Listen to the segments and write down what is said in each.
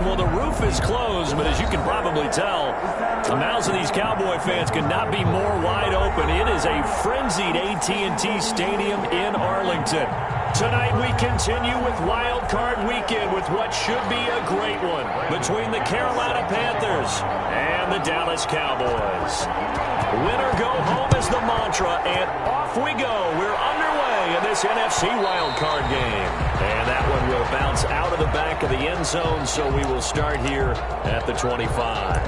Well, the roof is closed, but as you can probably tell, the mouths of these Cowboy fans could not be more wide open. It is a frenzied AT&T Stadium in Arlington. Tonight we continue with Wild Card Weekend with what should be a great one between the Carolina Panthers and the Dallas Cowboys. Winner go home is the mantra, and off we go. We're underway in this NFC Wild Card game. And that one will bounce out of the back of the end zone, so we will start here at the 25.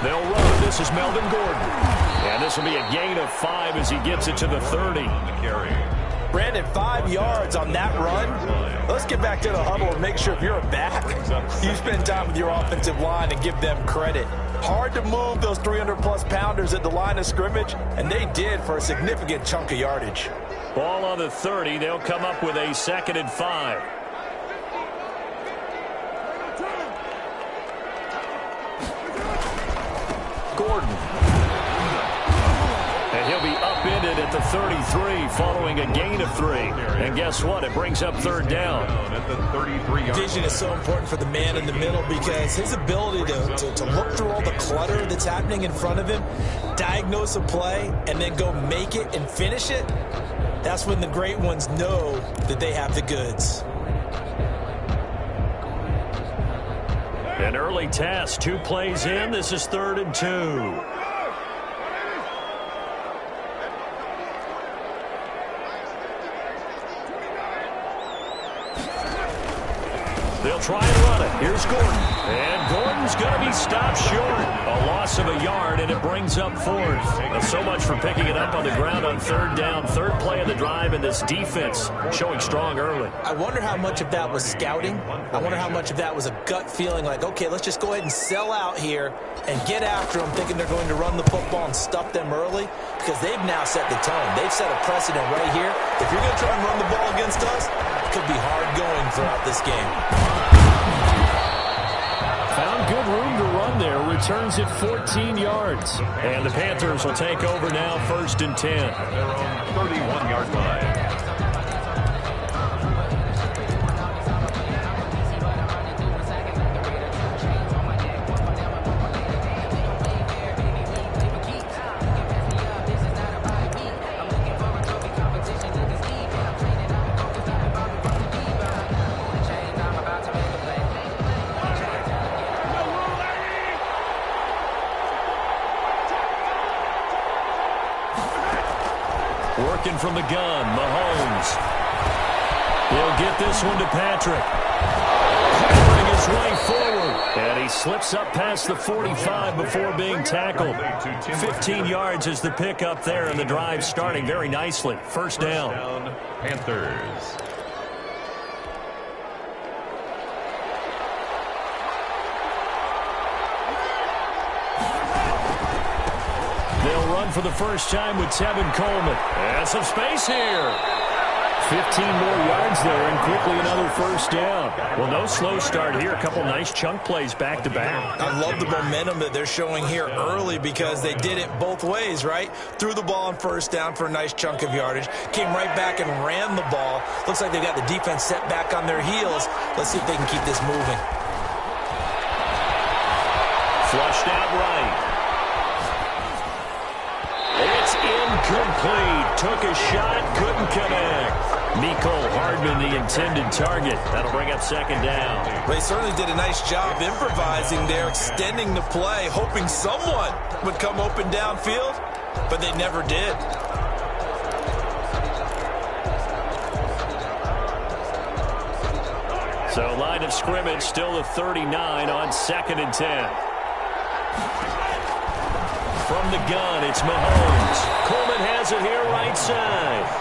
They'll run. This is Melvin Gordon. And this will be a gain of 5 as he gets it to the 30. Brandon, 5 yards on that run. Let's get back to the huddle and make sure if you're a back, you spend time with your offensive line and give them credit. Hard to move those 300-plus pounders at the line of scrimmage, and they did for a significant chunk of yardage. Ball on the 30. They'll come up with a 2nd and 5. Gordon. And he'll be upended at the 33 following a gain of 3. And guess what? It brings up 3rd down. Vision is so important for the man in the middle because his ability to look through all the clutter that's happening in front of him, diagnose a play, and then go make it and finish it, that's when the great ones know that they have the goods. An early task, 2 plays in. This is 3rd and 2. They'll try and run it. Here's Gordon. And Gordon's going to be stopped short. A loss of a yard, and it brings up 4th. So much for picking it up on the ground on 3rd down. 3rd play of the drive, and this defense showing strong early. I wonder how much of that was scouting. I wonder how much of that was a gut feeling like, okay, let's just go ahead and sell out here and get after them, thinking they're going to run the football and stuff them early, because they've now set the tone. They've set a precedent right here. If you're going to try and run the ball against us, it could be hard going throughout this game. Found good room to run there. Returns it 14 yards. And the Panthers will take over now, 1st and 10. Their own 31-yard line. Working from the gun, Mahomes. He'll get this one to Patrick. Clambering his way forward. And he slips up past the 45 before being tackled. 15 yards is the pickup there, and the drive starting very nicely. 1st down. Panthers. They'll run for the first time with Tevin Coleman. And some space here. 15 more yards there, and quickly another 1st down. Well, no slow start here. A couple nice chunk plays back-to-back. I love the momentum that they're showing here early because they did it both ways, right? Threw the ball on 1st down for a nice chunk of yardage. Came right back and ran the ball. Looks like they've got the defense set back on their heels. Let's see if they can keep this moving. Flushed out right. It's incomplete. Took a shot, couldn't connect. Mecole Hardman, the intended target. That'll bring up 2nd down. They certainly did a nice job improvising there, extending the play, hoping someone would come open downfield, but they never did. So line of scrimmage still a 39 on 2nd and 10. From the gun, it's Mahomes. Coleman has it here right side.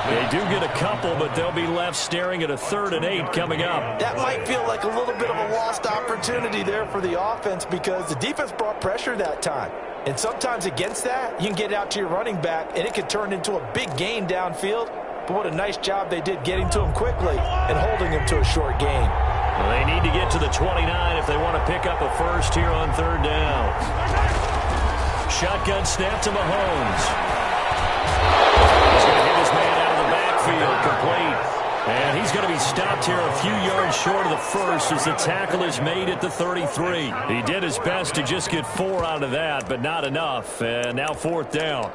They do get a couple, but they'll be left staring at a 3rd and 8 coming up. That might feel like a little bit of a lost opportunity there for the offense because the defense brought pressure that time. And sometimes against that, you can get out to your running back, and it could turn into a big gain downfield. But what a nice job they did getting to him quickly and holding him to a short gain. Well, they need to get to the 29 if they want to pick up a first here on third down. Shotgun snap to Mahomes. He's going to hit his man out of the backfield, complete. And he's going to be stopped here a few yards short of the first as the tackle is made at the 33. He did his best to just get 4 out of that, but not enough. And now fourth down.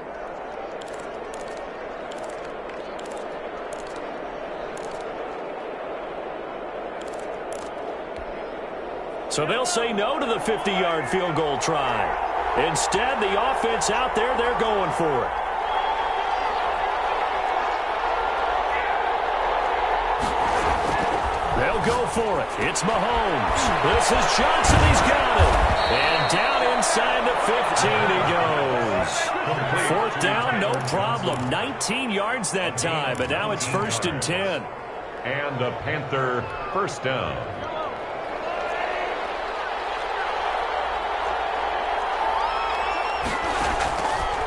So they'll say no to the 50-yard field goal try. Instead, the offense out there, they're going for it. They'll go for it. It's Mahomes. This is Johnson. He's got it. And down inside the 15 he goes. Fourth down, no problem. 19 yards that time, but now it's 1st and 10. And the Panther first down.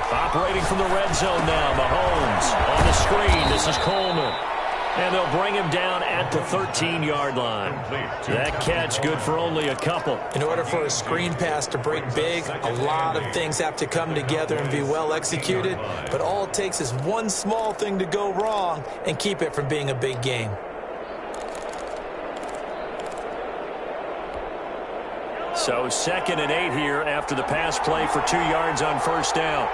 Operating from the red zone now, Mahomes on the screen. This is Coleman. And they'll bring him down at the 13-yard line. That catch good for only a couple. In order for a screen pass to break big, a lot of things have to come together and be well executed. But all it takes is one small thing to go wrong and keep it from being a big game. So 2nd and 8 here after the pass play for 2 yards on first down.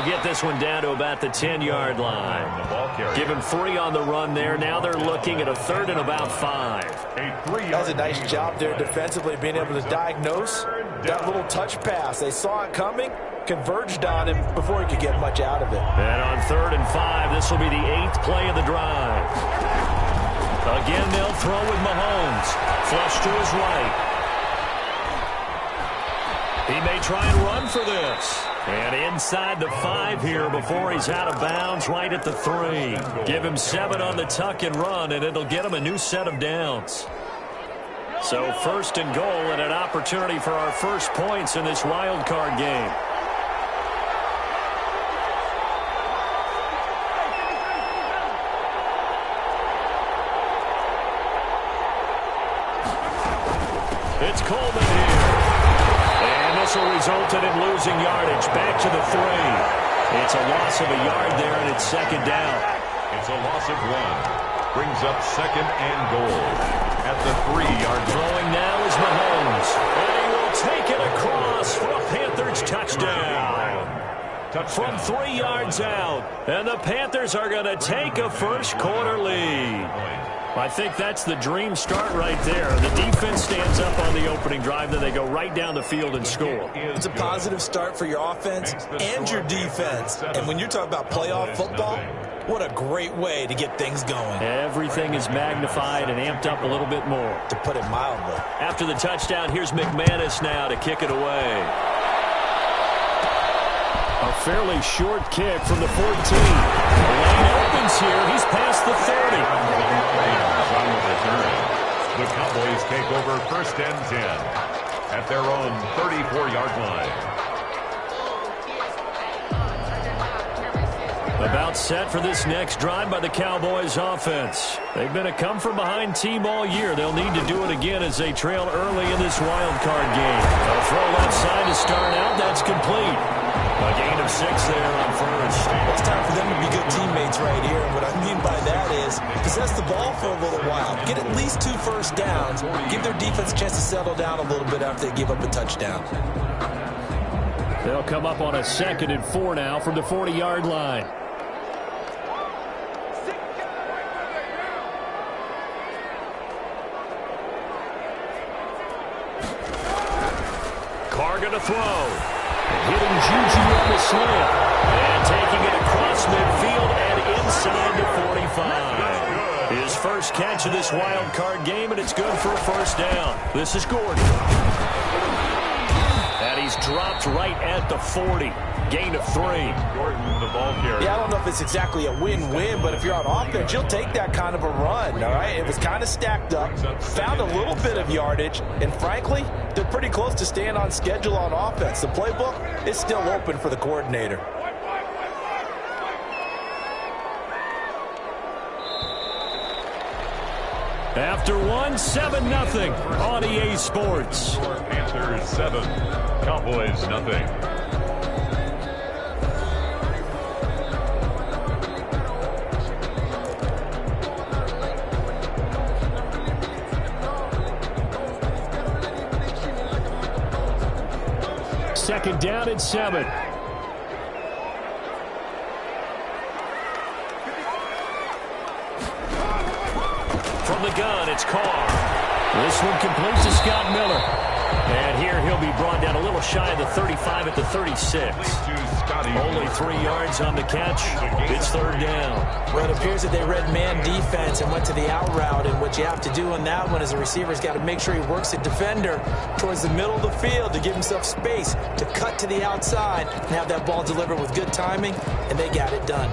Get this one down to about the 10-yard line. Give him 3 on the run there. Now they're looking at a 3rd and about 5. That's a nice job there defensively, being able to diagnose that little touch pass. They saw it coming, converged on him before he could get much out of it. And on 3rd and 5, this will be the 8th play of the drive. Again, they'll throw with Mahomes. Flush to his right. He may try and run for this. And inside the 5 here before he's out of bounds, right at the 3. Give him 7 on the tuck and run, and it'll get him a new set of downs. So 1st and goal and an opportunity for our first points in this wild card game. It's Coleman here. And this will result in him losing yardage. Back to the 3. It's a loss of a yard there, and it's 2nd down. It's a loss of 1. Brings up 2nd and goal at the 3-yard line. Throwing now is Mahomes. And he will take it across for a Panthers touchdown. From 3 yards out. And the Panthers are going to take a first quarter lead. I think that's the dream start right there. The defense stands up on the opening drive, then they go right down the field and score. It's a positive start for your offense and your defense. And when you're talking about playoff football, what a great way to get things going. Everything is magnified and amped up a little bit more. To put it mildly. After the touchdown, here's McManus now to kick it away. A fairly short kick from the 14. The lane opens here. He's past the 30. The Cowboys take over 1st and 10 at their own 34-yard line. About set for this next drive by the Cowboys offense. They've been a come-from-behind team all year. They'll need to do it again as they trail early in this wild card game. A throw left side to start out. That's complete. A gain of 6 there on first. It's time for them to be good teammates right here. And what I mean by that is possess the ball for a little while. Get at least 2 first downs. Give their defense a chance to settle down a little bit after they give up a touchdown. They'll come up on a 2nd and 4 now from the 40-yard line. Carr going to throw. Hitting Juju on the slant. And taking it across midfield and inside the 45. His first catch of this wild card game, and it's good for a first down. This is Gordon. And he's dropped right at the 40. Gain of 3. Gordon, the ball carrier. Yeah, I don't know if it's exactly a win-win, but if you're on offense, you'll take that kind of a run, all right? It was kind of stacked up, found a little bit of yardage, and frankly, they're pretty close to staying on schedule on offense. The playbook is still open for the coordinator. After 7-0 on EA Sports. Panthers 7, Cowboys 0. Second down at 7. From the gun, it's Carr. This one complete to Scott Miller. And here he'll be brought down a little shy of the 35 at the 36. Only 3 yards on the catch. It's third down. Well, it appears that they read man defense and went to the out route. And what you have to do on that one is a receiver's got to make sure he works the defender towards the middle of the field to give himself space to cut to the outside and have that ball delivered with good timing. And they got it done.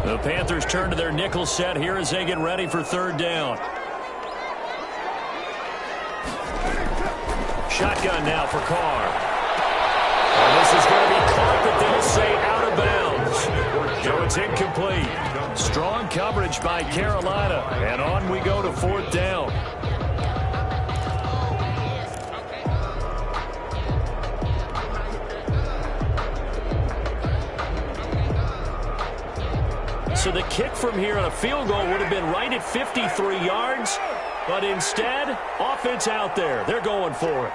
The Panthers turn to their nickel set here as they get ready for third down. Shotgun now for Carr. And this is going to be caught, but they'll say out of bounds. So it's incomplete. Strong coverage by Carolina. And on we go to fourth down. So the kick from here on a field goal would have been right at 53 yards. But instead, offense out there. They're going for it.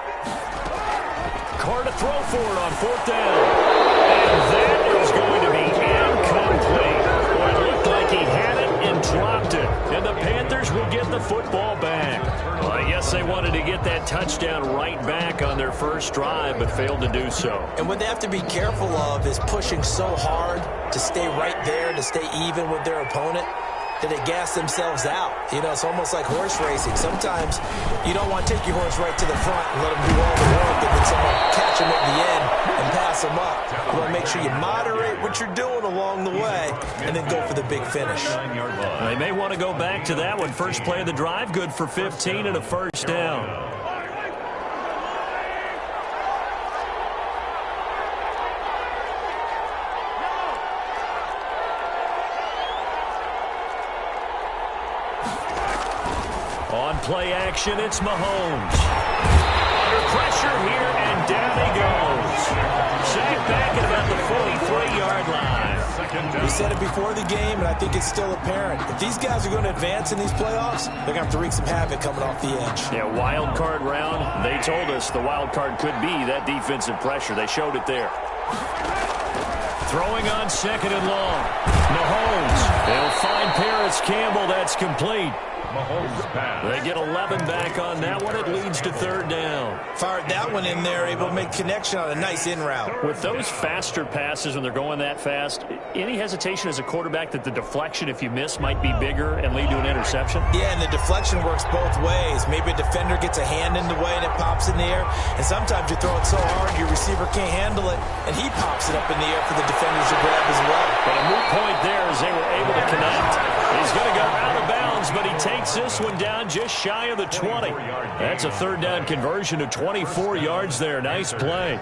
Carr to throw for it on fourth down. And that is going to be incomplete. Well, it looked like he had it and dropped it. And the Panthers will get the football back. Well, I guess they wanted to get that touchdown right back on their first drive, but failed to do so. And what they have to be careful of is pushing so hard to stay right there, to stay even with their opponent, that they gas themselves out. You know, it's almost like horse racing. Sometimes you don't want to take your horse right to the front and let them do all the work and then someone catch them at the end and pass them up. You want to make sure you moderate what you're doing along the way and then go for the big finish. They may want to go back to that one. First play of the drive, good for 15 and a first down. On play action, it's Mahomes. Under pressure here, and down he goes. Sacked back at about the 43-yard line. We said it before the game, and I think it's still apparent. If these guys are going to advance in these playoffs, they're going to have to wreak some havoc coming off the edge. Yeah, wild card round. They told us the wild card could be that defensive pressure. They showed it there. Throwing on second and long. Mahomes. They'll find Paris Campbell. That's complete. They get 11 back on that one. It leads to third down. Fired that one in there, able to make connection on a nice in route. With those faster passes when they're going that fast, any hesitation as a quarterback that the deflection, if you miss, might be bigger and lead to an interception? Yeah, and the deflection works both ways. Maybe a defender gets a hand in the way and it pops in the air. And sometimes you throw it so hard your receiver can't handle it, and he pops it up in the air for the defenders to grab as well. But a moot point there as they were able to connect. He's going to go out of bounds, but he takes this one down just shy of the 20. That's a third down conversion of 24 yards there. Nice play.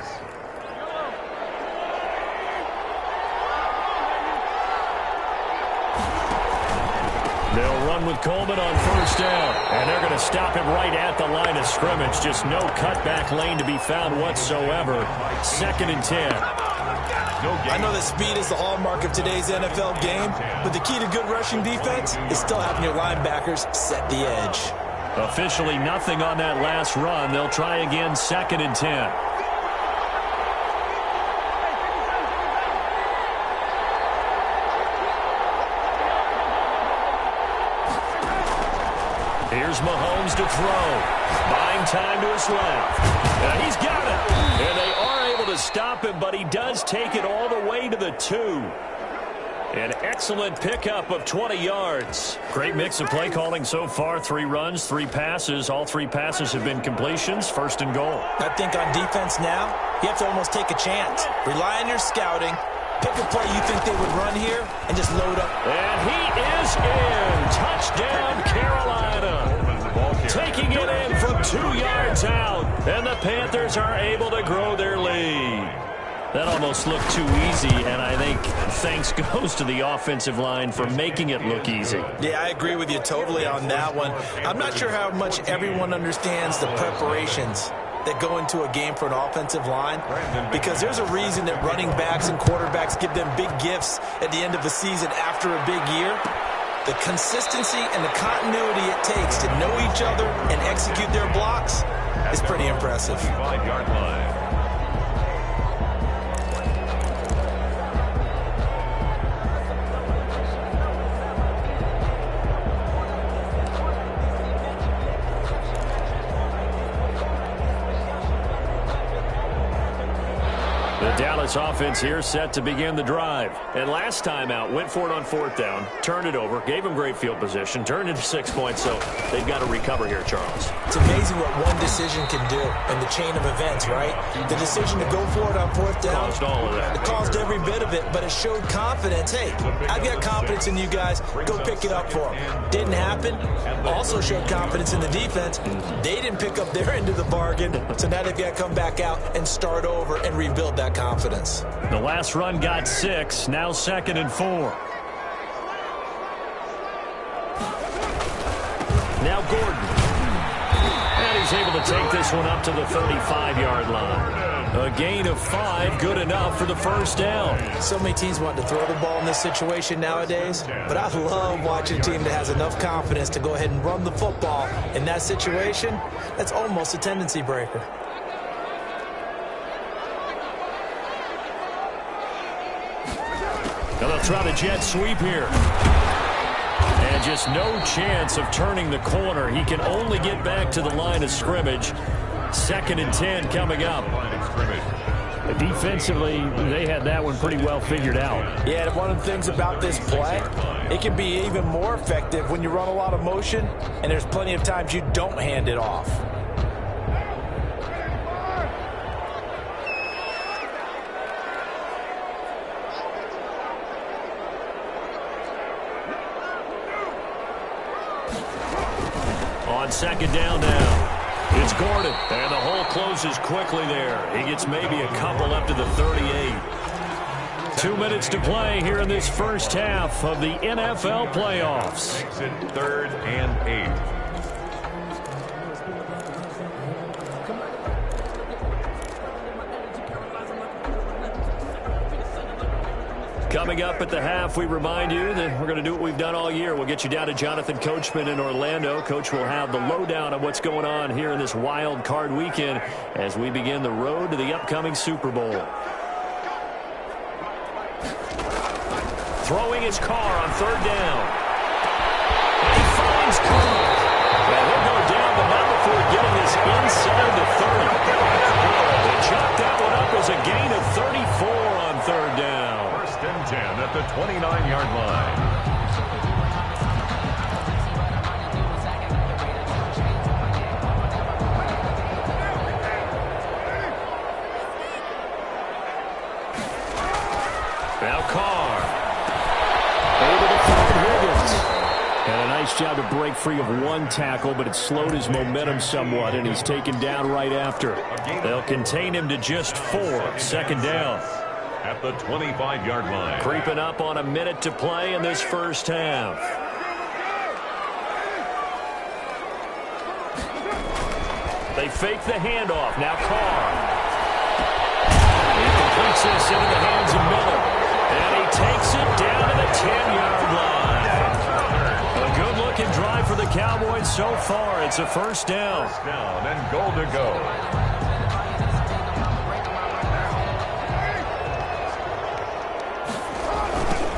They'll run with Coleman on first down, and they're going to stop him right at the line of scrimmage. Just no cutback lane to be found whatsoever. Second and 10. I know that speed is the hallmark of today's NFL game, but the key to good rushing defense is still having your linebackers set the edge. Officially nothing on that last run. They'll try again, second and 10. Here's Mahomes to throw. Buying time to his left. And he's got it. And they are able to stop him, but he does take it all the way to the 2. An excellent pickup of 20 yards. Great mix of play calling so far. 3 runs, 3 passes. All 3 passes have been completions. First and goal. I think on defense now, you have to almost take a chance. Rely on your scouting. Pick a play you think they would run here and just load up. And he is in. Touchdown, Carolina. Taking it in from 2 yards out. And the Panthers are able to grow their lead. That almost looked too easy, and I think thanks goes to the offensive line for making it look easy. Yeah, I agree with you totally on that one. I'm not sure how much everyone understands the preparations that go into a game for an offensive line, because there's a reason that running backs and quarterbacks give them big gifts at the end of the season after a big year. The consistency and the continuity it takes to know each other and execute their blocks is pretty impressive. 5-yard line. Dallas offense here set to begin the drive. And last time out, went for it on 4th down, turned it over, gave them great field position, turned into 6 points, so they've got to recover here, Charles. It's amazing what one decision can do in the chain of events, right? The decision to go for it on 4th down. Caused all of that. It caused every bit of it, but it showed confidence. Hey, I've got confidence in you guys. Go pick it up for them. Didn't happen. Also showed confidence in the defense. They didn't pick up their end of the bargain, so now they've got to come back out and start over and rebuild that confidence. The last run got 6, now 2nd and 4. Now Gordon. And he's able to take this one up to the 35-yard line. A gain of 5, good enough for the first down. So many teams want to throw the ball in this situation nowadays, but I love watching a team that has enough confidence to go ahead and run the football. In that situation, that's almost a tendency breaker. Now they'll try the jet sweep here. And just no chance of turning the corner. He can only get back to the line of scrimmage. 2nd and 10 coming up. Defensively, they had that one pretty well figured out. Yeah, and one of the things about this play, it can be even more effective when you run a lot of motion, and there's plenty of times you don't hand it off. On 2nd down now. It's Gordon, and the hole closes quickly there. He gets maybe a couple up to the 38. 2 minutes to play here in this first half of the NFL playoffs. Makes it 3rd and 8. Coming up at the half, we remind you that we're going to do what we've done all year. We'll get you down to Jonathan Coachman in Orlando. Coach will have the lowdown on what's going on here in this wild card weekend as we begin the road to the upcoming Super Bowl. Throwing his car on 3rd down. And he finds Carr. And he'll go down, but not before getting this inside the 30. They chopped that one up as a gain of 34 on 3rd down. 10 at the 29-yard line. Now Carr. Able to find Higgins. And a nice job to break free of one tackle, but it slowed his momentum somewhat, and he's taken down right after. They'll contain him to just 4. 2nd down. At the 25-yard line. Creeping up on a minute to play in this first half. They fake the handoff. Now Carr. He completes this into the hands of Miller. And he takes it down to the 10-yard line. A good-looking drive for the Cowboys so far. It's a first down. First down and goal to go.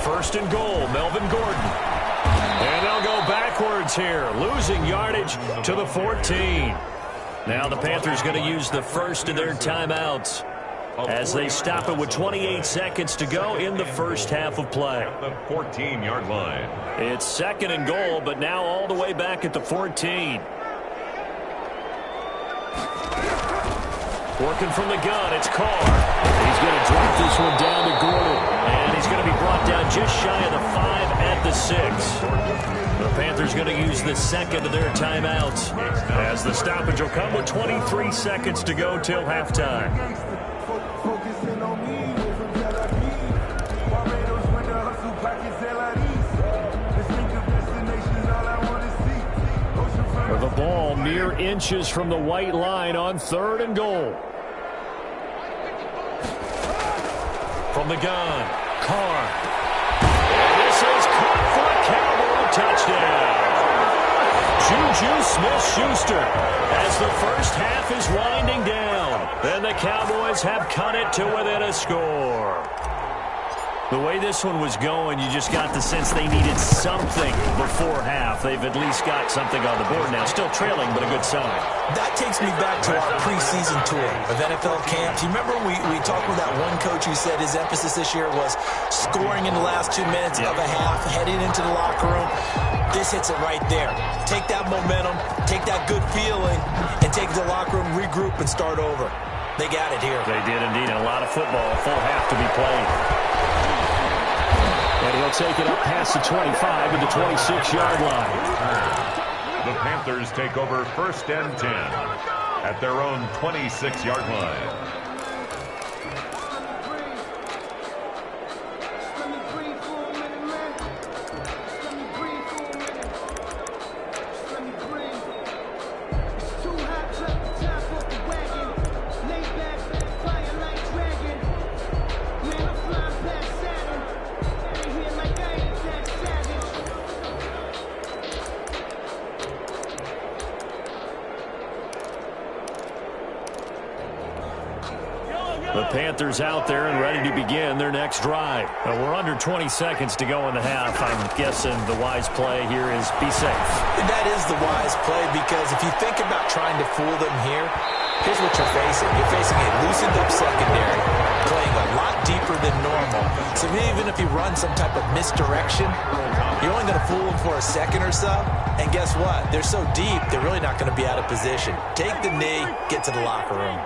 First and goal, Melvin Gordon. And they'll go backwards here, losing yardage to the 14. Now the Panthers going to use the first of their timeouts. as they stop it with 28 seconds to go in the first half of play. At the 14-yard line. It's 2nd and goal, but now all the way back at the 14. Working from the gun, it's Carr. He's going to drop this one down to Gordon. And he's going to be brought down just shy of the 5 at the 6. The Panthers going to use the second of their timeouts, as the stoppage will come with 23 seconds to go till halftime. The ball mere inches from the white line on 3rd and goal. From the gun, Carr. And this is caught for a Cowboy touchdown. Juju Smith-Schuster, as the first half is winding down. Then the Cowboys have cut it to within a score. The way this one was going, you just got the sense they needed something before half. They've at least got something on the board now. Still trailing, but a good sign. That takes me back to our preseason tour of NFL camps. You remember we talked with that one coach who said his emphasis this year was scoring in the last 2 minutes of a half, heading into the locker room. This hits it right there. Take that momentum, take that good feeling, and take it to the locker room, regroup, and start over. They got it here. They did indeed, and a lot of football, a full half to be played. And he'll take it up past the 25 to the 26-yard line. The Panthers take over 1st and 10 at their own 26-yard line. The Panthers out there and ready to begin their next drive. We're under 20 seconds to go in the half. I'm guessing the wise play here is be safe. That is the wise play, because if you think about trying to fool them here, here's what you're facing. You're facing a loosened up secondary, playing a lot deeper than normal. So even if you run some type of misdirection, you're only going to fool them for a second or so. And guess what? They're so deep, they're really not going to be out of position. Take the knee, get to the locker room.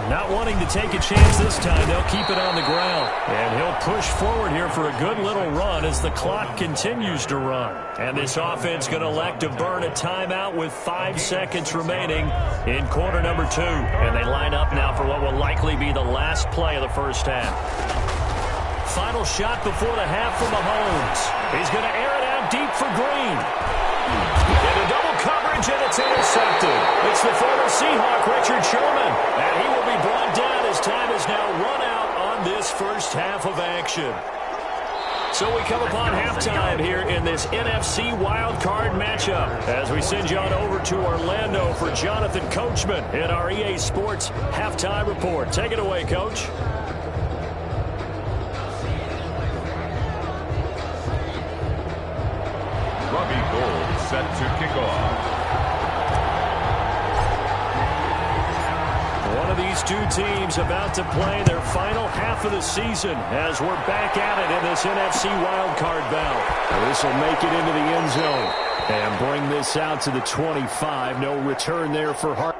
Not wanting to take a chance this time, they'll keep it on the ground. And he'll push forward here for a good little run as the clock continues to run. And this offense going to elect to burn a timeout with 5 seconds remaining in quarter number 2. And they line up now for what will likely be the last play of the first half. Final shot before the half from Mahomes. He's going to air it out deep for Green. Into double coverage, and it's intercepted. It's the former Seahawk, Richard Sherman. And he will be brought down as time has now run out on this first half of action. So we come upon halftime here in this NFC wildcard matchup as we send you on over to Orlando for Jonathan Coachman in our EA Sports Halftime Report. Take it away, Coach. Robbie Gould set to kick off. One of these two teams about to play their final half of the season as we're back at it in this NFC wildcard bout. This will make it into the end zone and bring this out to the 25. No return there for Hart.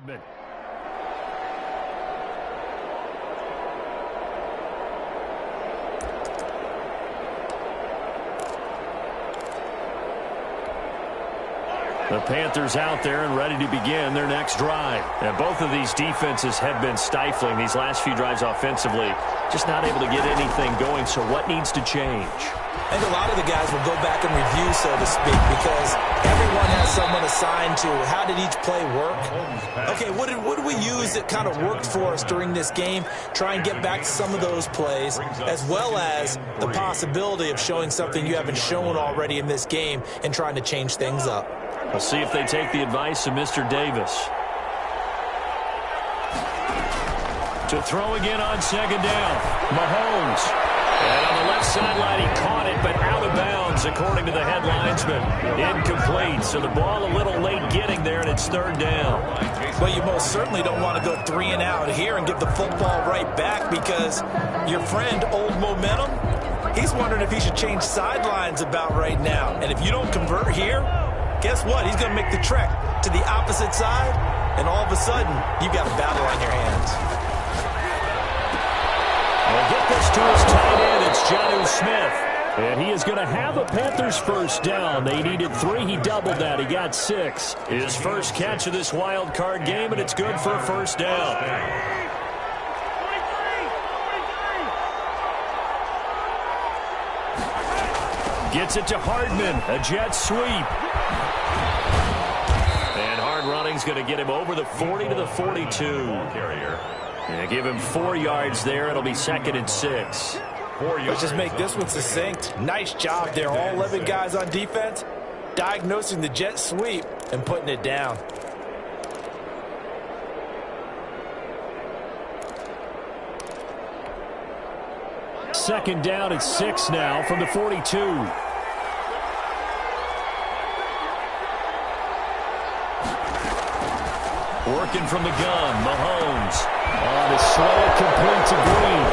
Hardman. The Panthers out there and ready to begin their next drive. And both of these defenses have been stifling these last few drives offensively. Just not able to get anything going, so what needs to change? I think a lot of the guys will go back and review, so to speak, because everyone has someone assigned to how did each play work. Okay, what did we use that kind of worked for us during this game? Try and get back to some of those plays, as well as the possibility of showing something you haven't shown already in this game and trying to change things up. We'll see if they take the advice of Mr. Davis. To throw again on second down. Mahomes. And on the left sideline, he caught it, but out of bounds, according to the head linesman. Incomplete, so the ball a little late getting there, and it's third down. Well, you most certainly don't want to go 3 and out here and give the football right back, because your friend, Old Momentum, he's wondering if he should change sidelines about right now. And if you don't convert here, guess what? He's going to make the trek to the opposite side, and all of a sudden, you've got a battle on your hands. We'll get this to his tight end. It's Jonnu Smith. And he is going to have a Panthers first down. They needed 3. He doubled that. He got 6. His first catch of this wild card game, and it's good for a first down. Gets it to Hardman. A jet sweep. And hard running's going to get him over the 40 to the 42. Carrier. Yeah, give him 4 yards there. It'll be 2nd and 6. Let's just make this one succinct. Nice job there. All 11 guys on defense diagnosing the jet sweep and putting it down. Second down at 6 now from the 42. Working from the gun, Mahomes. On his slow, complete to Green.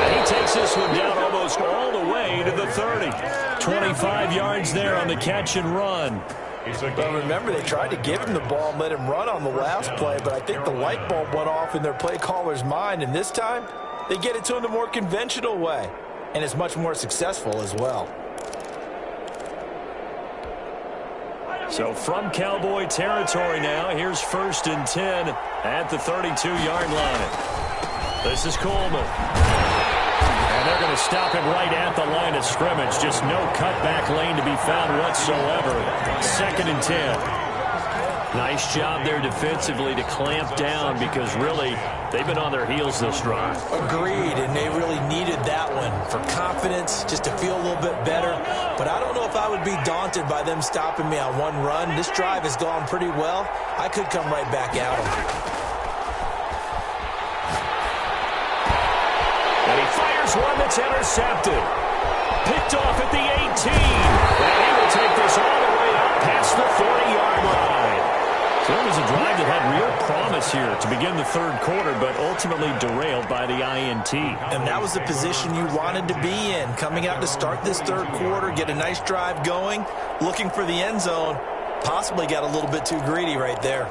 And he takes this one down almost all the way to the 30. 25 yards there on the catch and run. But remember, they tried to give him the ball and let him run on the last play, but I think the light bulb went off in their play caller's mind, and this time they get it to him the more conventional way, and it's much more successful as well. So from Cowboy territory now, here's 1st and 10 at the 32-yard line. This is Coleman. And they're going to stop him right at the line of scrimmage. Just no cutback lane to be found whatsoever. 2nd and 10. Nice job there defensively to clamp down, because really they've been on their heels this drive. Agreed, and they really needed that one for confidence, just to feel a little bit better. But I don't know if I would be daunted by them stopping me on one run. This drive has gone pretty well. I could come right back at them. And he fires one that's intercepted. Picked off at the 18. And he will take this all the way up past the 40-yard line. So it was a drive that had real promise here to begin the third quarter, but ultimately derailed by the INT. And that was the position you wanted to be in, coming out to start this third quarter, get a nice drive going, looking for the end zone. Possibly got a little bit too greedy right there.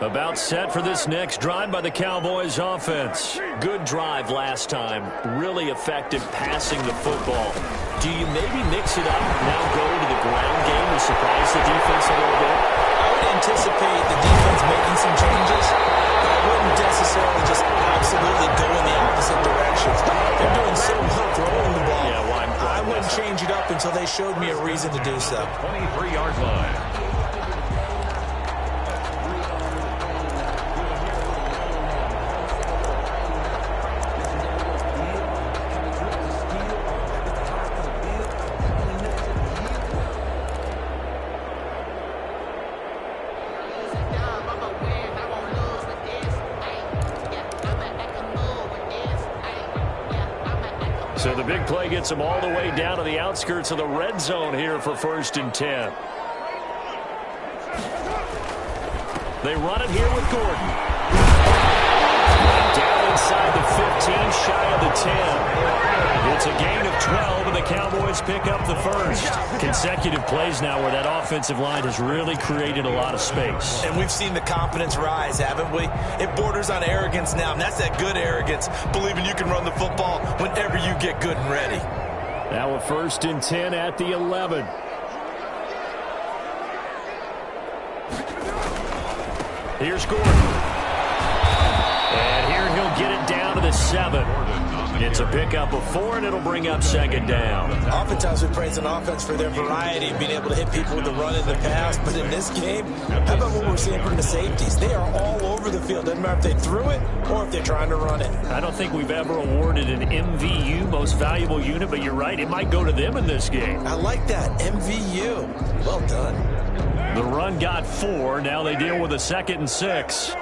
About set for this next drive by the Cowboys offense. Good drive last time. Really effective passing the football. Do you maybe mix it up, now go to the ground game and surprise the defense a little bit? I would anticipate the defense making some changes, but I wouldn't necessarily just absolutely go in the opposite direction. They're doing so well throwing the ball. Yeah, well, I wouldn't change it up until they showed me a reason to do so. 23-yard line. So the big play gets them all the way down to the outskirts of the red zone here for 1st and 10. They run it here with Gordon. Down inside the 15, shy of the 10. It's a gain of 12, and the Cowboys pick up the first. Consecutive plays now where that offensive line has really created a lot of space. And we've seen the confidence rise, haven't we? It borders on arrogance now, and that's that good arrogance, believing you can run the football whenever you get good and ready. Now a 1st and 10 at the 11. Here's Gordon. And here he'll get it down to the 7. It's a pickup of 4, and it'll bring up 2nd down. Oftentimes we praise an offense for their variety, being able to hit people with the run in the pass. But in this game, how about what we're seeing from the safeties? They are all over the field. Doesn't matter if they threw it or if they're trying to run it. I don't think we've ever awarded an MVU, most valuable unit, but you're right. It might go to them in this game. I like that. MVU. Well done. The run got 4. Now they deal with a 2nd and 6.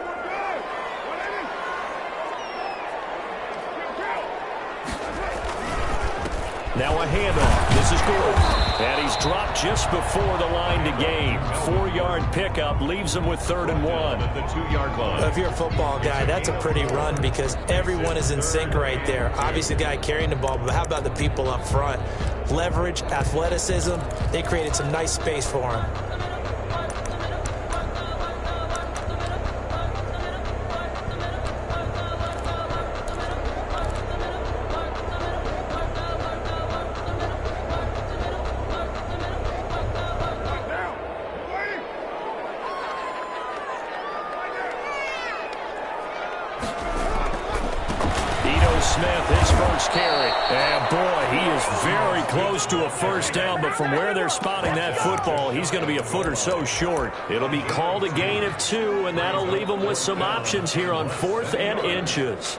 Now a handoff. This is Gordon. And he's dropped just before the line to gain. 4-yard pickup leaves him with 3rd and 1. At the 2-yard line. If you're a football guy, that's a pretty run because everyone is in sync right there. Obviously, the guy carrying the ball, but how about the people up front? Leverage, athleticism, they created some nice space for him. His first carry. And boy, he is very close to a 1st down, but from where they're spotting that football, he's going to be a foot or so short. It'll be called a gain of 2, and that'll leave him with some options here on 4th and inches.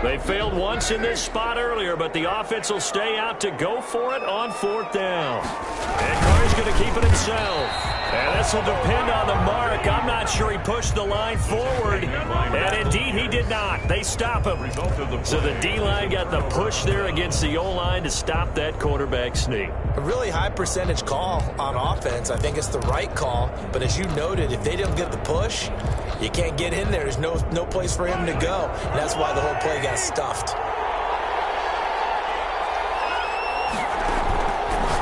They failed once in this spot earlier, but the offense will stay out to go for it on 4th down. And Carter's going to keep it himself. And this will depend on the mark. I'm not sure he pushed the line forward. And indeed, he did not. They stop him. So the D-line got the push there against the O-line to stop that quarterback sneak. A really high percentage call on offense. I think it's the right call. But as you noted, if they didn't get the push, you can't get in there. There's no place for him to go. And that's why the whole play got stuffed.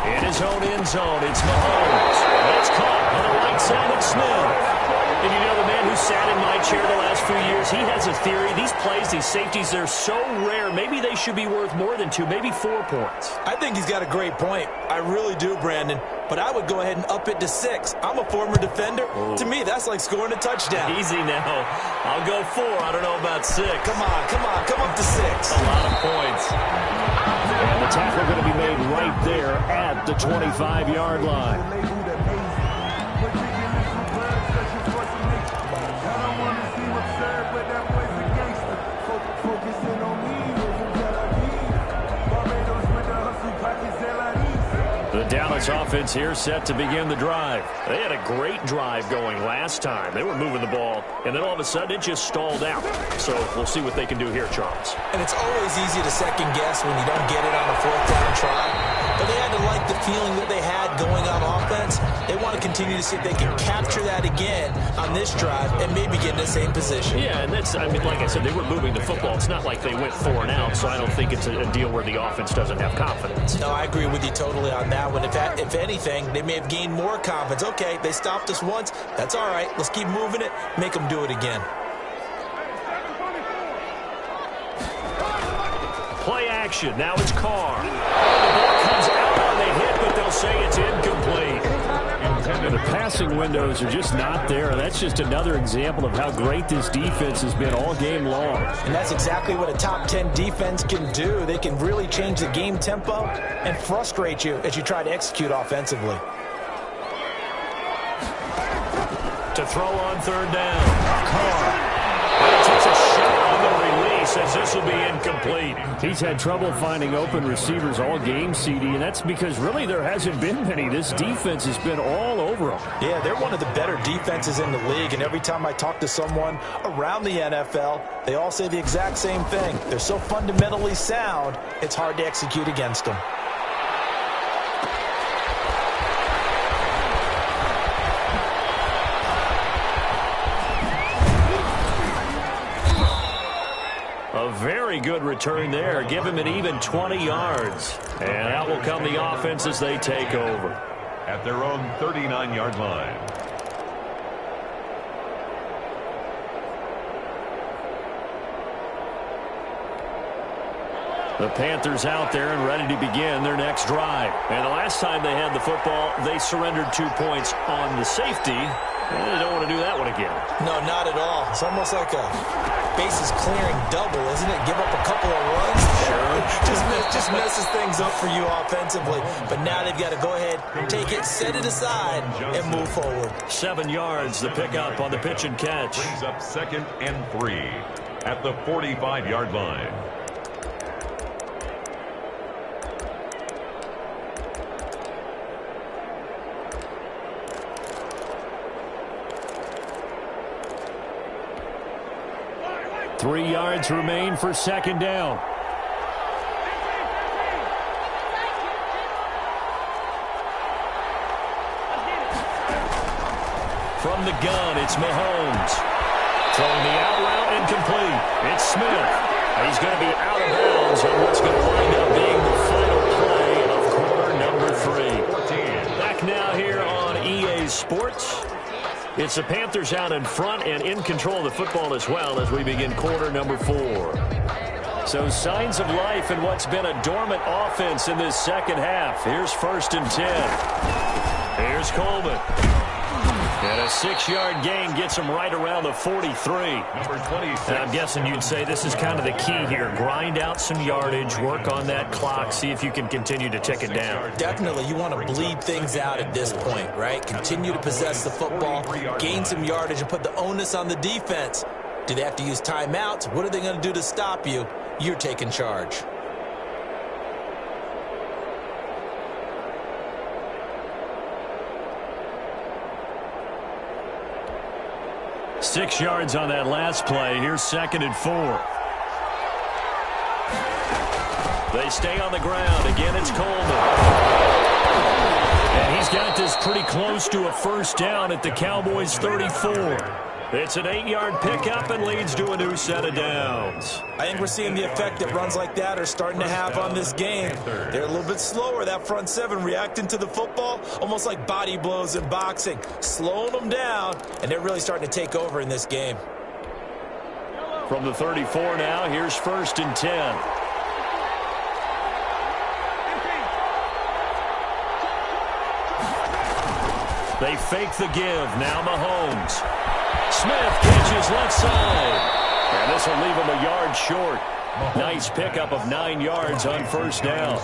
In his own end zone, it's Mahomes. That's caught on the right side of Smith. And you know, the man who sat in my chair the last few years, he has a theory. These plays, these safeties, they're so rare. Maybe they should be worth more than 2, maybe 4 points. I think he's got a great point. I really do, Brandon. But I would go ahead and up it to 6. I'm a former defender. Oh. To me, that's like scoring a touchdown. Easy now. I'll go 4. I don't know about 6. Come on. Come up to 6. A lot of points. And the tackle going to be made right there at the 25-yard line. The Dallas offense here set to begin the drive. They had a great drive going last time. They were moving the ball, and then all of a sudden it just stalled out. So we'll see what they can do here, Charles. And it's always easy to second guess when you don't get it on a 4th down try. But they had to like the feeling that they had going on offense. They want to continue to see if they can capture that again on this drive and maybe get in the same position. Yeah, and that's, I mean, like I said, they were moving the football. It's not like they went 4 and out, so I don't think it's a deal where the offense doesn't have confidence. No, I agree with you totally on that one. If anything, they may have gained more confidence. Okay, they stopped us once. That's all right. Let's keep moving it. Make them do it again. Play action. Now it's Carr. The ball comes out on the hit, but they'll say it's incomplete. The passing windows are just not there. That's just another example of how great this defense has been all game long. And that's exactly what a top 10 defense can do. They can really change the game tempo and frustrate you as you try to execute offensively. To throw on 3rd down. Carr. He takes a shot on the release. says this will be incomplete. He's had trouble finding open receivers all game, CD, and that's because really there hasn't been many. This defense has been all over them. Yeah, they're one of the better defenses in the league, and every time I talk to someone around the NFL, they all say the exact same thing. They're so fundamentally sound, it's hard to execute against them. A very good return there. Give him an even 20 yards. And out will come the offense as they take over. At their own 39-yard line. The Panthers out there and ready to begin their next drive. And the last time they had the football, they surrendered 2 points on the safety. And they don't want to do that one again. No, not at all. It's almost like a bases clearing double, isn't it? Give up a couple of runs. Sure. just messes things up for you offensively. But now they've got to go ahead, take it, set it aside, and move forward. 7 yards, the pickup on the pitch and catch. Brings up 2nd and 3 at the 45-yard line. Three yards remain for 2nd down. From the gun, it's Mahomes. Throwing the out route incomplete. It's Smith. He's going to be out of bounds on what's going to wind up being the final play of quarter number 3. Back now here on EA Sports. It's the Panthers out in front and in control of the football as well as we begin quarter number 4. So signs of life in what's been a dormant offense in this second half. Here's 1st and 10. Here's Coleman. And a 6-yard gain gets him right around the 43. Number 26. And I'm guessing you'd say this is kind of the key here. Grind out some yardage, work on that clock, see if you can continue to tick it down. Definitely, you want to bleed things out at this point, right? Continue to possess the football, gain some yardage, and put the onus on the defense. Do they have to use timeouts? What are they going to do to stop you? You're taking charge. Six yards on that last play. Here's 2nd and 4. They stay on the ground. Again, it's Coleman. And he's got this pretty close to a 1st down at the Cowboys' 34. It's an 8-yard pickup and leads to a new set of downs. I think we're seeing the effect that runs like that are starting to have on this game. They're a little bit slower, that front 7, reacting to the football, almost like body blows in boxing, slowing them down, and they're really starting to take over in this game. From the 34 now, here's 1st and 10. They fake the give. Now Mahomes. Smith catches left side. And this will leave him a yard short. Nice pickup of 9 yards on 1st down.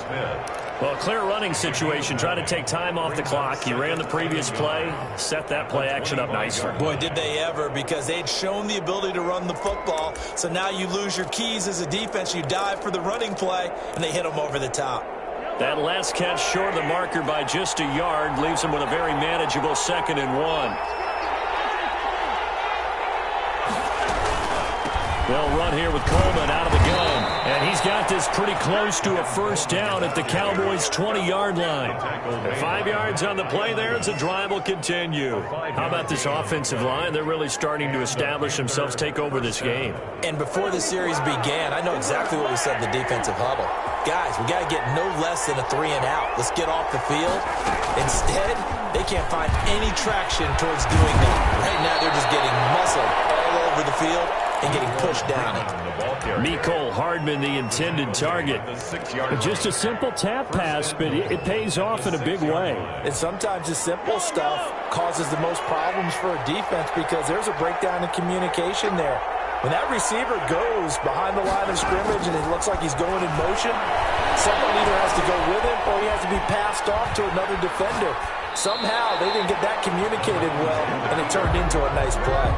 Well, clear running situation. Try to take time off the clock. He ran the previous play. Set that play action up nicely. Boy, did they ever, because they'd shown the ability to run the football. So now you lose your keys as a defense. You dive for the running play, and they hit them over the top. That last catch short of the marker by just a yard leaves him with a very manageable 2nd and 1. They'll run here with Coleman out of the gun. And he's got this pretty close to a 1st down at the Cowboys' 20-yard line. 5 yards on the play there as the drive will continue. How about this offensive line? They're really starting to establish themselves, take over this game. And before the series began, I know exactly what we said in the defensive huddle. Guys, we got to get no less than a 3-and-out. Let's get off the field. Instead, they can't find any traction towards doing that. Right now, they're just getting muscled all over the field and getting pushed down it. Mecole Hardman, the intended target. Just a simple tap pass, but it pays off in a big way. And sometimes the simple stuff causes the most problems for a defense because there's a breakdown in communication there. When that receiver goes behind the line of scrimmage and it looks like he's going in motion, someone either has to go with him or he has to be passed off to another defender. Somehow they didn't get that communicated well, and it turned into a nice play.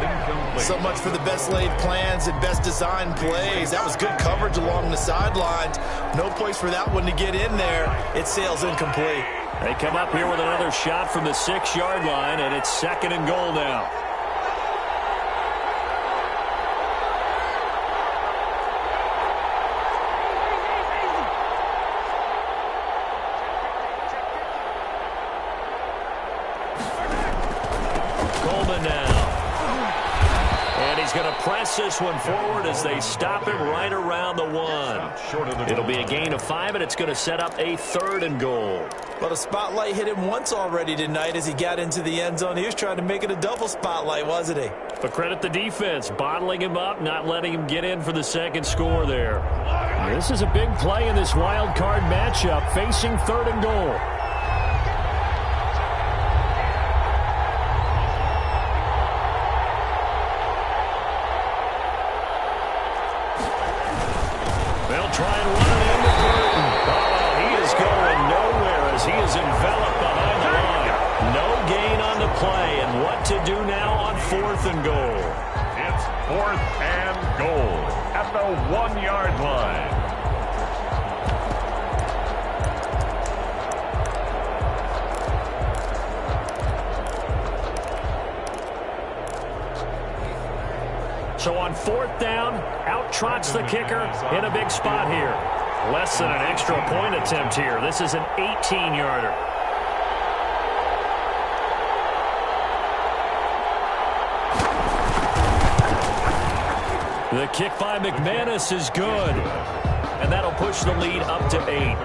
So much for the best laid plans and best designed plays. That was good coverage along the sidelines. No place for that one to get in there. It sails incomplete. They come up here with another shot from the 6-yard line, and it's 2nd and goal now. Press this one forward as they stop him right around the 1. It'll be a gain of 5, and it's going to set up a 3rd and goal. Well, the spotlight hit him once already tonight as he got into the end zone. He was trying to make it a double spotlight, wasn't he? But credit the defense, bottling him up, not letting him get in for the 2nd score there. This is a big play in this wild card matchup, facing 3rd and goal. Try and run it into Burton. Oh, he is going nowhere as he is enveloped behind the line. No gain on the play, and what to do now on 4th and goal. It's 4th and goal at the 1-yard line. So on 4th down, out trots the kicker in a big spot here. Less than an extra point attempt here. This is an 18-yarder. The kick by McManus is good. And that'll push the lead up to 8.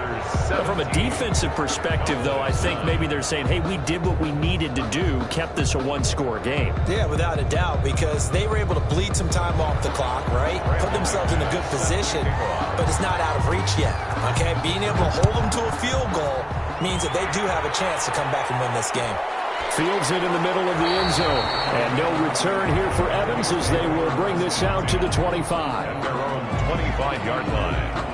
But from a defensive perspective, though, I think maybe they're saying, hey, we did what we needed to do, kept this a 1-score game. Yeah, without a doubt, because they were able to bleed some time off the clock, right? Put themselves in a good position, but it's not out of reach yet, okay? Being able to hold them to a field goal means that they do have a chance to come back and win this game. Fields it in the middle of the end zone. And no return here for Evans as they will bring this out to the 25. At their own 25-yard line.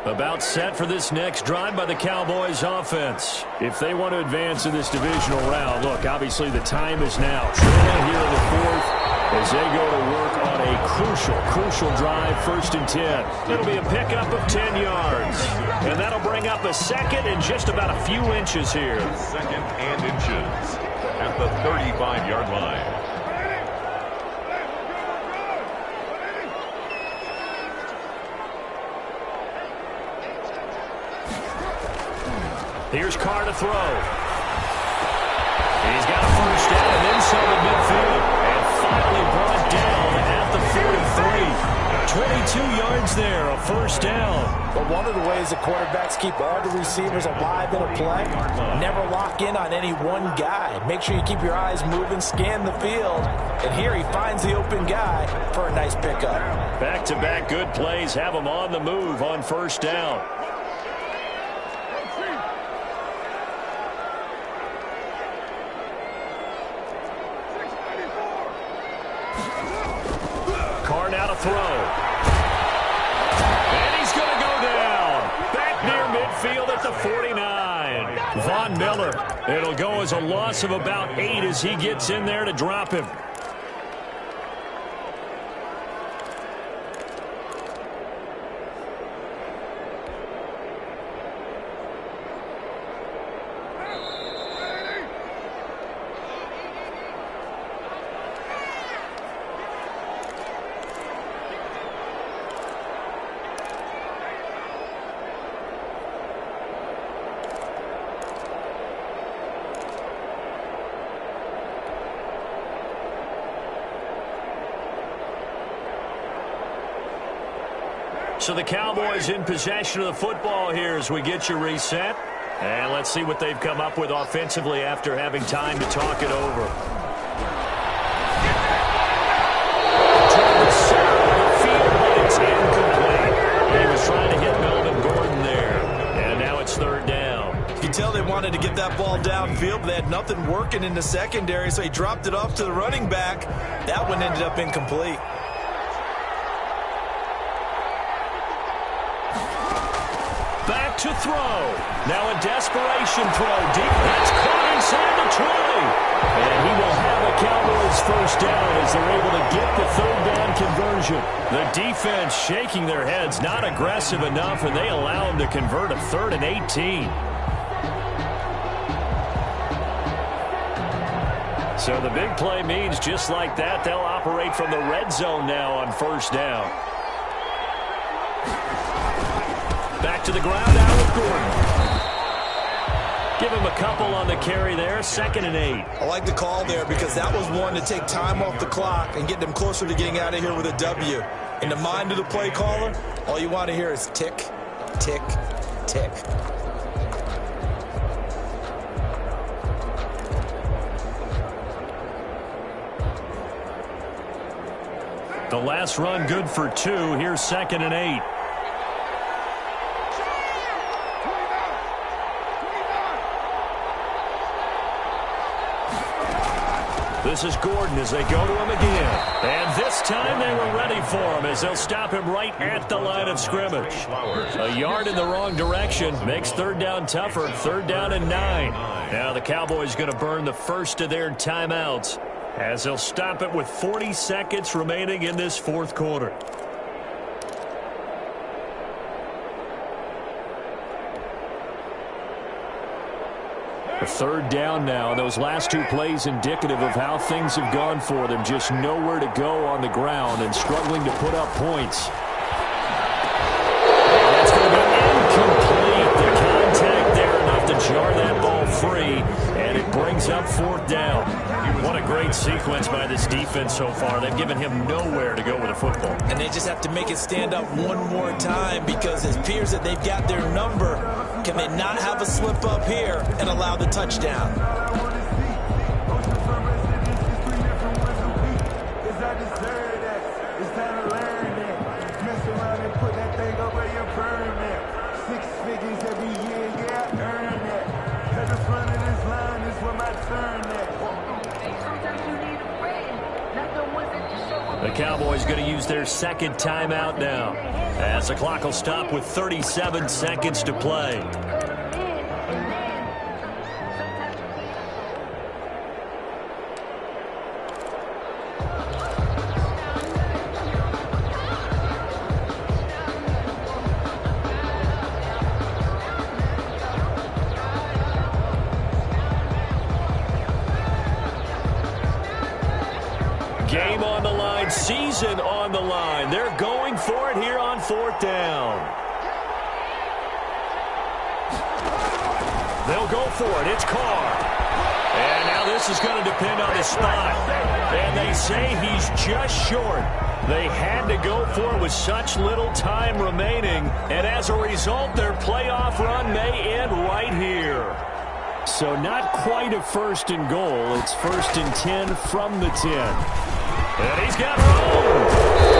About set for this next drive by the Cowboys offense. If they want to advance in this divisional round, look, obviously the time is now. Trailing here in the 4th as they go to work on a crucial drive, 1st and 10. It'll be a pickup of 10 yards. And that'll bring up a 2nd and just about a few inches here. 2nd and inches at the 35-yard line. Here's Carr to throw. He's got a 1st down and then some at midfield. And finally brought down at the 43. 22 yards there, a 1st down. But one of the ways the quarterbacks keep all the receivers alive in a play, never lock in on any one guy. Make sure you keep your eyes moving, scan the field. And here he finds the open guy for a nice pickup. Back-to-back good plays have him on the move on 1st down. Carr now to throw. And he's going to go down. Back near midfield at the 49. Von Miller. It'll go as a loss of about 8 as he gets in there to drop him. So the Cowboys in possession of the football here as we get you reset. And let's see what they've come up with offensively after having time to talk it over. Toward the center of the field, but it's incomplete. He was trying to hit Melvin Gordon there. And now it's third down. You can tell they wanted to get that ball downfield, but they had nothing working in the secondary, so he dropped it off to the running back. That one ended up incomplete. Back to throw. Now a desperation throw. Deep. That's caught inside the 20. And he will have a Cowboys first down as they're able to get the third down conversion. The defense shaking their heads, not aggressive enough, and they allow him to convert a 3rd and 18. So the big play means just like that, they'll operate from the red zone now on first down. Back to the ground out with Gordon. Give him a couple on the carry there, 2nd and 8. I like the call there because that was one to take time off the clock and get them closer to getting out of here with a W. In the mind of the play caller, all you want to hear is tick, tick, tick. The last run good for 2. Here's 2nd and 8. This is Gordon as they go to him again. And this time they were ready for him as they'll stop him right at the line of scrimmage. A yard in the wrong direction makes third down tougher. 3rd down and 9. Now the Cowboys going to burn the first of their timeouts as they'll stop it with 40 seconds remaining in this 4th quarter. A 3rd down now. Those last 2 plays indicative of how things have gone for them. Just nowhere to go on the ground and struggling to put up points. And that's going to be incomplete. The contact there enough to jar that ball free, and it brings up 4th down. What a great sequence by this defense so far. They've given him nowhere to go with the football. And they just have to make it stand up one more time because it appears that they've got their number. Can they not have a slip up here and allow the touchdown? The Cowboys going to use their 2nd timeout now as the clock will stop with 37 seconds to play. Game on the line, season on the line. They're going for it here on 4th down. They'll go for it. It's Carr. And now this is going to depend on his spot. And they say he's just short. They had to go for it with such little time remaining. And as a result, their playoff run may end right here. So not quite a 1st and goal. It's 1st and 10 from the 10. And he's got room.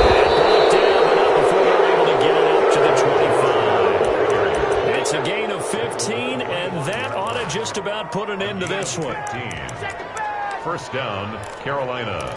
And brought down, but not before they're able to get it up to the 25. It's a gain of 15, and that ought to just about put an end to this one. 1st down, Carolina.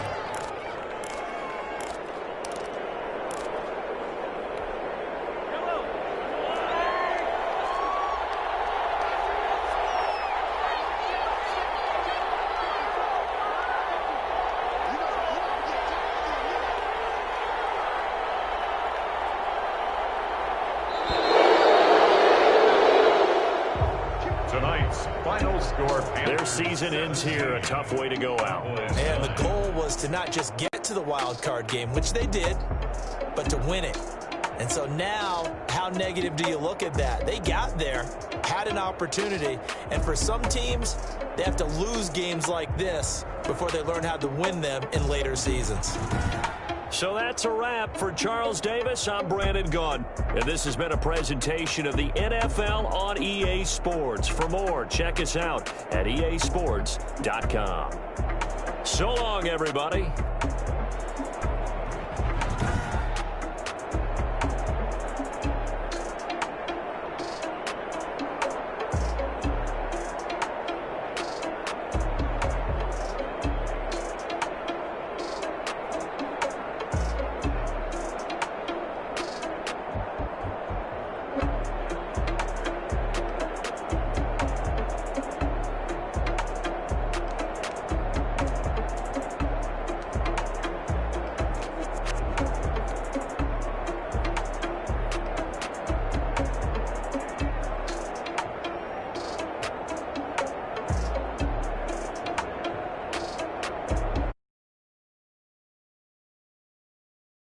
Their season ends here. A tough way to go out. And the goal was to not just get to the wild card game, which they did, but to win it. And so now, how negative do you look at that? They got there, had an opportunity, and for some teams, they have to lose games like this before they learn how to win them in later seasons. So that's a wrap. For Charles Davis, I'm Brandon Gunn. And this has been a presentation of the NFL on EA Sports. For more, check us out at easports.com. So long, everybody.